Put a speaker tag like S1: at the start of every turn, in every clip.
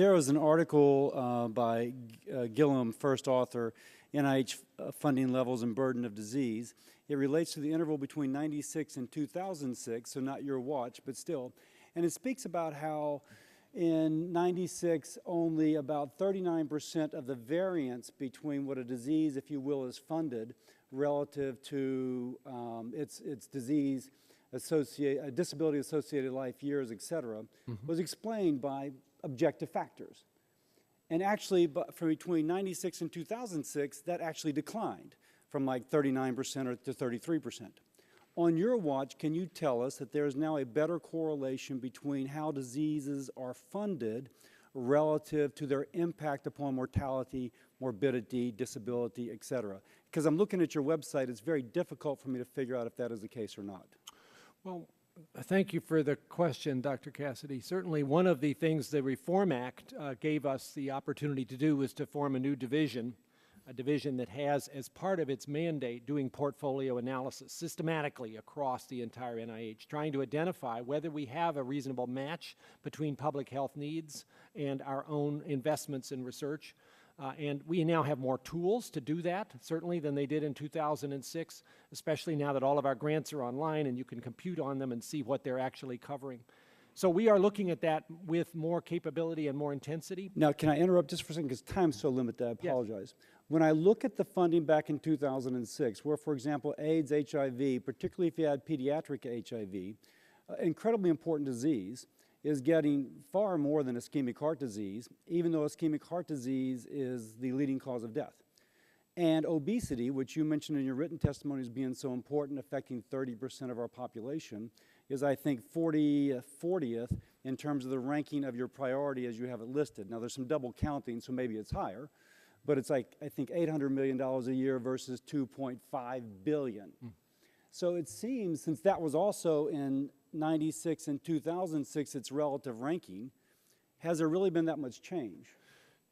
S1: There was an article by Gillum, first author, NIH funding levels and burden of disease. It relates to the interval between 96 and 2006, so not your watch, but still. And it speaks about how in 96, only about 39% of the variance between what a disease, if you will, is funded relative to its disease, disability-associated life years, et cetera, was explained by objective factors. And actually, from between 96 and 2006, that actually declined from like 39% to 33%. On your watch, can you tell us that there is now a better correlation between how diseases are funded relative to their impact upon mortality, morbidity, disability, et cetera? Because I'm looking at your website, it's very difficult for me to figure out if that is the case or not.
S2: Well, thank you for the question, Dr. Cassidy. Certainly one of the things the Reform Act gave us the opportunity to do was to form a new division, a division that has as part of its mandate doing portfolio analysis systematically across the entire NIH, trying to identify whether we have a reasonable match between public health needs and our own investments in research. And we now have more tools to do that, certainly, than they did in 2006, especially now that all of our grants are online and you can compute on them and see what they're actually covering. So we are looking at that with more capability and more intensity.
S1: Now, can I interrupt just for a second, because time's so limited, I apologize. Yes. When I look at the funding back in 2006, where, for example, AIDS, HIV, particularly if you had pediatric HIV, incredibly important disease, is getting far more than ischemic heart disease, even though ischemic heart disease is the leading cause of death. And obesity, which you mentioned in your written testimony as being so important, affecting 30% of our population, is, I think, 40th in terms of the ranking of your priority as you have it listed. Now, there's some double counting, so maybe it's higher, but it's like, I think, $800 million a year versus $2.5 billion. So it seems, since that was also in 96 and 2006, its relative ranking, has there really been that much change?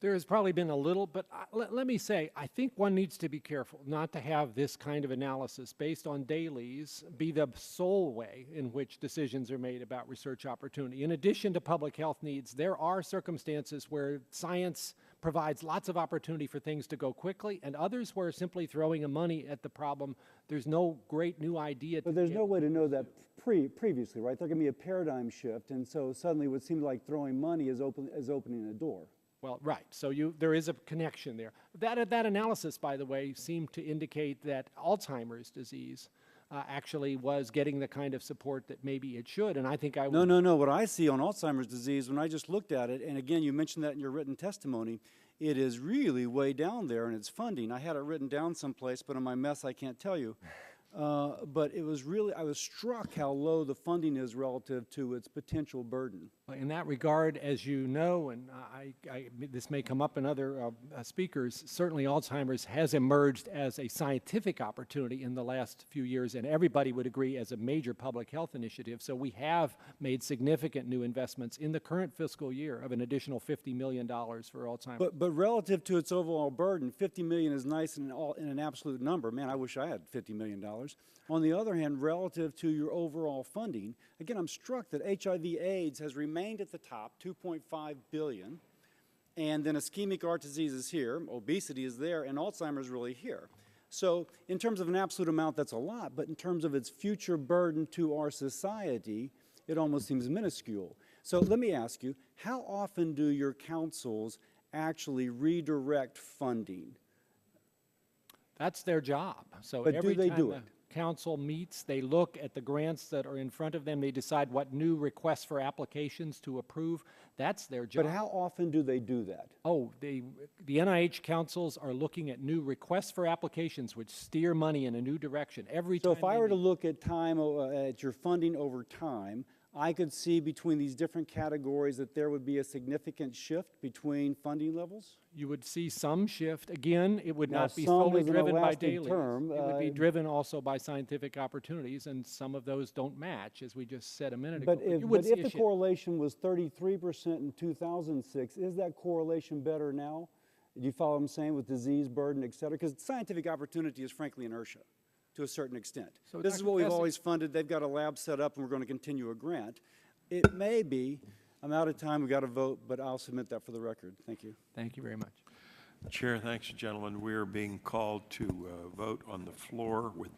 S2: There has probably been a little, but let me say, I think one needs to be careful not to have this kind of analysis based on dailies be the sole way in which decisions are made about research opportunity. In addition to public health needs, there are circumstances where science provides lots of opportunity for things to go quickly, and others where simply throwing money at the problem, there's no great new idea.
S1: But there's no way to know that previously, right? There can be a paradigm shift, and so suddenly what seemed like throwing money is opening a door.
S2: Well, right. So there is a connection there. That analysis, by the way, seemed to indicate that Alzheimer's disease actually was getting the kind of support that maybe it should, and I think I would...
S1: No. What I see on Alzheimer's disease, when I just looked at it, and again, you mentioned that in your written testimony, it is really way down there in its funding. I had it written down someplace, but in my mess, I can't tell you. But it was really, I was struck how low the funding is relative to its potential burden.
S2: In that regard, as you know, and this may come up in other speakers, certainly Alzheimer's has emerged as a scientific opportunity in the last few years, and everybody would agree as a major public health initiative. So we have made significant new investments in the current fiscal year of an additional $50 million for Alzheimer's.
S1: But relative to its overall burden, $50 million is nice in an absolute number. Man, I wish I had $50 million. On the other hand, relative to your overall funding, again, I'm struck that HIV/AIDS has remained at the top, $2.5 billion, and then ischemic heart disease is here, obesity is there, and Alzheimer's really here. So in terms of an absolute amount, that's a lot, but in terms of its future burden to our society, it almost seems minuscule. So let me ask you, how often do your councils actually redirect funding?
S2: That's their job. So
S1: but
S2: every
S1: do they
S2: time
S1: do
S2: the
S1: it?
S2: Council meets, they look at the grants that are in front of them, they decide what new requests for applications to approve. That's their job.
S1: But how often do they do that?
S2: Oh, the NIH councils are looking at new requests for applications which steer money in a new direction every time.
S1: So if I were to look at time, at your funding over time, I could see between these different categories that there would be a significant shift between funding levels?
S2: You would see some shift. Again, it would
S1: Now,
S2: not be solely driven by
S1: dailies.
S2: It would be driven also by scientific opportunities, and some of those don't match, as we just said a minute ago.
S1: But if the correlation was 33% in 2006, is that correlation better now? Do you follow what I'm saying with disease burden, et cetera? Because scientific opportunity is frankly inertia to a certain extent. So this is what we've always funded. They've got a lab set up, and we're going to continue a grant. It may be I'm out of time. We got to vote, but I'll submit that for the record. Thank you.
S2: Thank you very much.
S3: Chair, thanks, gentlemen. We are being called to vote on the floor with